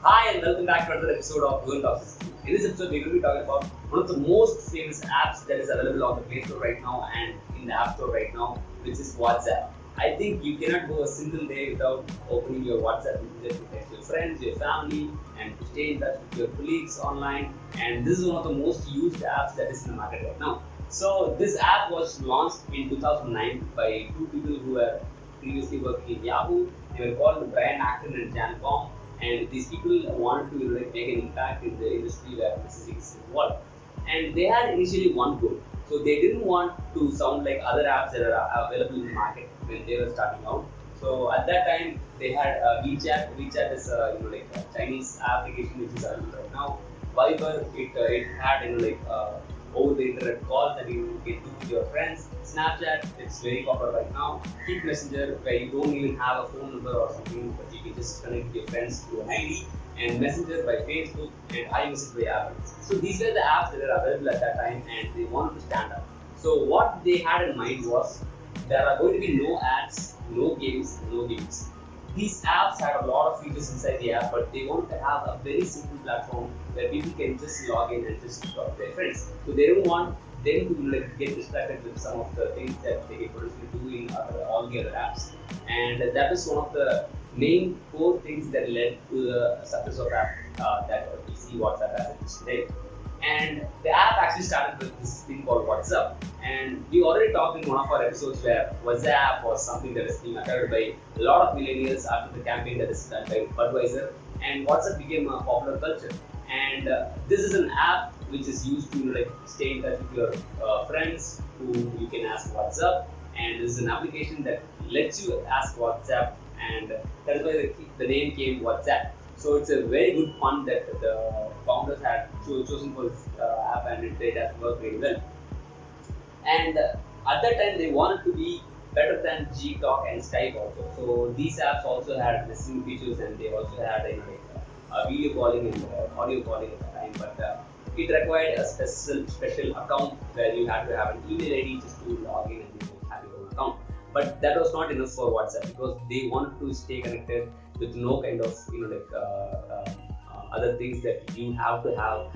Hi and welcome back to another episode of Guhan. In this episode, we're going to be talking about one of the most famous apps that is available on the Play Store right now and in the App Store right now, which is WhatsApp. I think you cannot go a single day without opening your WhatsApp messages to text your friends, your family, and to stay in touch with your colleagues online. And this is one of the most used apps that is in the market right now. So this app was launched in 2009 by two people who were previously working in Yahoo. They were called Brian Acton and Jan Baum. And these people wanted to make an impact in the industry where messaging is involved. And they had initially one goal. So they didn't want to sound like other apps that are available in the market when they were starting out. So at that time they had WeChat. WeChat is a Chinese application which is available right now. Viber, it had over the internet calls that you can do with your friends. Snapchat, it's very popular right now. Keep Messenger, where you don't even have a phone number or something, but you can just connect with your friends through an ID. And Messenger by Facebook and iMessage by Apple. So these were the apps that were available at that time, and they wanted to stand out. So what they had in mind was there are going to be no ads, no games, no games. These apps had a lot of features inside the app, but they want to have a very simple platform where people can just log in and just talk to their friends. So they don't want them to get distracted with some of the things that they can potentially do in all the other apps. And that is one of the main core things that led to the success of app that we see WhatsApp as it is today. And the app actually started with this thing called WhatsApp. And we already talked in one of our episodes where WhatsApp was something that is being adopted by a lot of millennials after the campaign that is done by Budweiser. And WhatsApp became a popular culture. And this is an app which is used to stay in touch with your friends who you can ask WhatsApp. And this is an application that lets you ask WhatsApp, and that is why the name came WhatsApp. So it's a very good fun that the founders had chosen for this app, and it has worked very well. And at that time, they wanted to be better than Gtalk and Skype also. So these apps also had messaging features, and they also had video calling and audio calling at the time. But it required a special account where you had to have an email ID just to log in and have your own account. But that was not enough for WhatsApp because they wanted to stay connected with no kind of other things that you have to have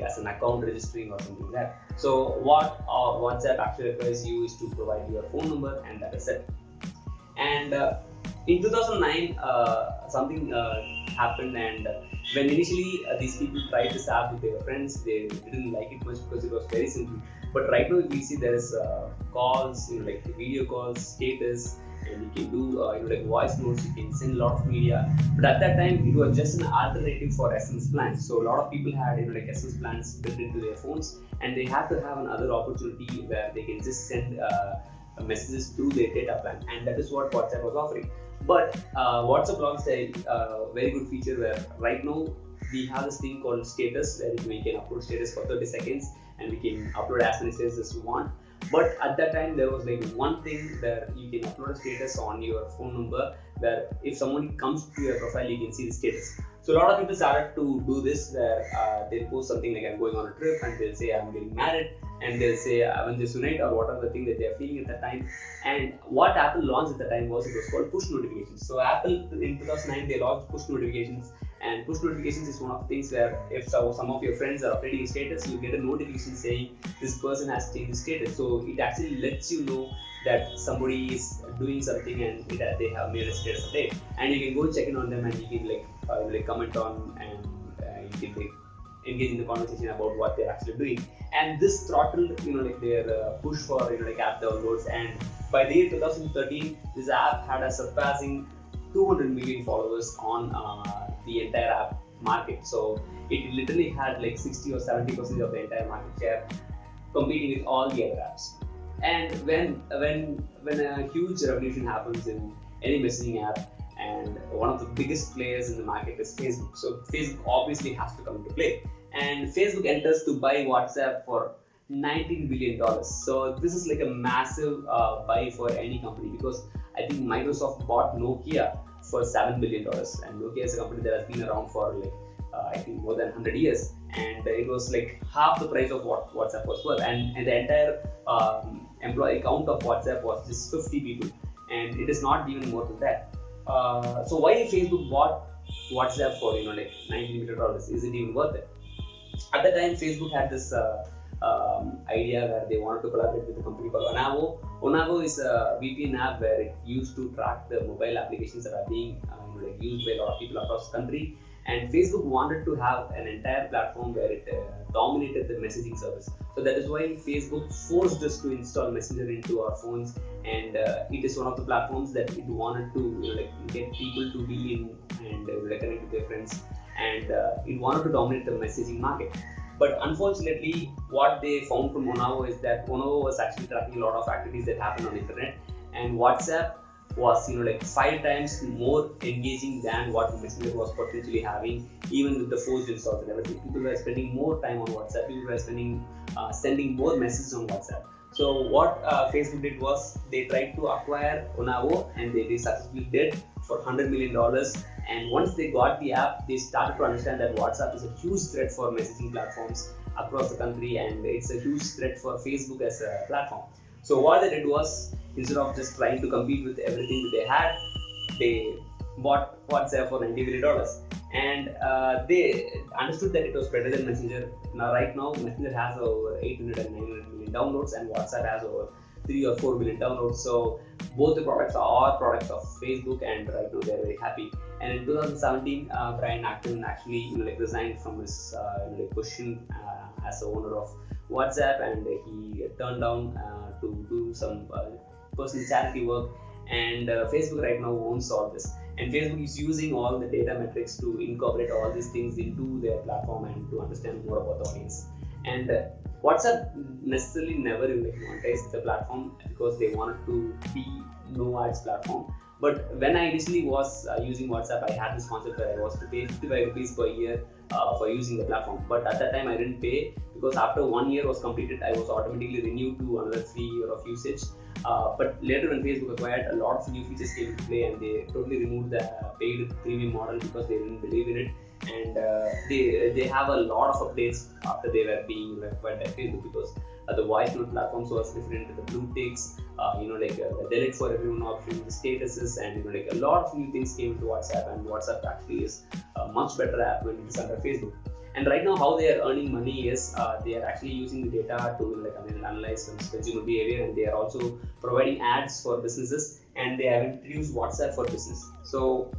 as an account registering or something like that. So what WhatsApp actually requires you is to provide your phone number, and that is it. And in 2009 something happened, and when initially these people tried this app with their friends, they didn't like it much because it was very simple. But right now we see there is calls, video calls, status, and you can do voice notes. You can send a lot of media. But at that time, it was just an alternative for SMS plans. So a lot of people had SMS plans built into their phones, and they had to have another opportunity where they can just send messages through their data plan, and that is what WhatsApp was offering. But WhatsApp launched a very good feature where right now we have this thing called status, where we can upload status for 30 seconds and we can upload as many statuses as we want. But at that time there was one thing where you can upload a status on your phone number, where if someone comes to your profile you can see the status. So a lot of people started to do this where they'll post something like I'm going on a trip, and they'll say I'm getting married, and they'll say Avengers Unite or whatever the thing that they're feeling at that time. And what Apple launched at the time was, it was called push notifications. So Apple in 2009 they launched push notifications, and push notifications is one of the things where if some of your friends are updating status, you get a notification saying this person has changed status. So it actually lets you know that somebody is doing something and they have made a status update, and you can go check in on them, and you can comment on, and you can engage in the conversation about what they're actually doing. And this throttled their push for app downloads, and by the year 2013 this app had a surpassing 200 million followers on the entire app market. So it literally had 60 or 70% of the entire market share, competing with all the other apps. And when a huge revolution happens in any messaging app, and one of the biggest players in the market is Facebook. So Facebook obviously has to come into play, and Facebook enters to buy WhatsApp for $19 billion. So this is a massive buy for any company, because I think Microsoft bought Nokia for $7 billion, and Nokia is a company that has been around for I think more than 100 years, and it was half the price of what WhatsApp was worth, and the entire employee count of WhatsApp was just 50 people, and it is not even more than that. So why Facebook bought WhatsApp for like $90 million. Is it even worth it? At the time, Facebook had this idea where they wanted to collaborate with a company called Onavo. Onavo is a VPN app where it used to track the mobile applications that are being used by a lot of people across the country. And Facebook wanted to have an entire platform where it dominated the messaging service. So that is why Facebook forced us to install Messenger into our phones, and it is one of the platforms that it wanted to get people to be in and connect with their friends, and it wanted to dominate the messaging market. But unfortunately, what they found from Onavo is that Onavo was actually tracking a lot of activities that happen on the internet, and WhatsApp was 5 times more engaging than what Messenger was potentially having, even with the forced installs and everything. People were spending more time on WhatsApp. People were sending more messages on WhatsApp. So what Facebook did was they tried to acquire Onavo, and they successfully did for $100 million. And once they got the app, they started to understand that WhatsApp is a huge threat for messaging platforms across the country, and it's a huge threat for Facebook as a platform. So what they did was, instead of just trying to compete with everything that they had, they bought WhatsApp for $90 million. And they understood that it was better than Messenger. Right now, Messenger has over 800 and 900 million downloads, and WhatsApp has over 3 or 4 billion downloads. So both the products are products of Facebook, and right now they're very happy. And in 2017, Brian Acton actually resigned from his position as the owner of WhatsApp, and he turned down to do some personal charity work. And Facebook right now owns all this, and Facebook is using all the data metrics to incorporate all these things into their platform and to understand more about the audience. And WhatsApp necessarily never monetized the platform because they wanted to be no ads platform. But when I initially was using WhatsApp, I had this concept where I was to pay 55 rupees per year for using the platform. But at that time, I didn't pay because after 1 year was completed, I was automatically renewed to another 3 year of usage. But later, when Facebook acquired, a lot of new features came into play, and they totally removed the paid premium model because they didn't believe in it. And they have a lot of updates after they were being acquired by Facebook, because the voice note platforms was different, the blue ticks, the delete for everyone option, the statuses, and a lot of new things came into WhatsApp. And WhatsApp actually is a much better app when it is under Facebook. And right now, how they are earning money is they are actually using the data to analyze consumer behavior, and they are also providing ads for businesses, and they have introduced WhatsApp for Business. So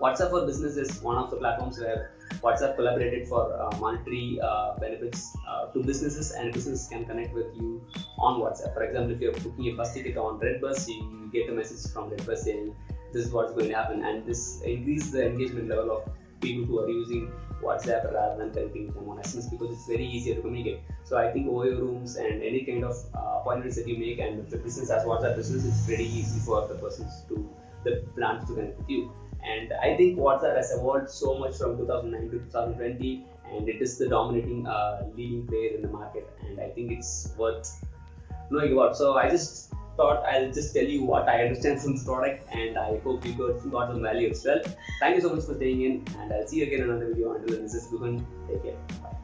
WhatsApp for Business is one of the platforms where WhatsApp collaborated for monetary benefits to businesses, and businesses can connect with you on WhatsApp. For example, if you're booking a bus ticket on Redbus, you get a message from Redbus saying this is what's going to happen, and this increases the engagement level of people who are using WhatsApp rather than connecting with them on SMS, because it's very easier to communicate. So I think OYO rooms and any kind of appointments that you make, and if the business has WhatsApp business, it's pretty easy for the brands to connect with you. And I think WhatsApp has evolved so much from 2009 to 2020, and it is the dominating leading player in the market, and I think it's worth knowing about. So I just thought I'll just tell you what I understand from this product, and I hope you got some value as well. Thank you so much for staying in, and I'll see you again in another video. Until then, this is Guhan. Take care. Bye.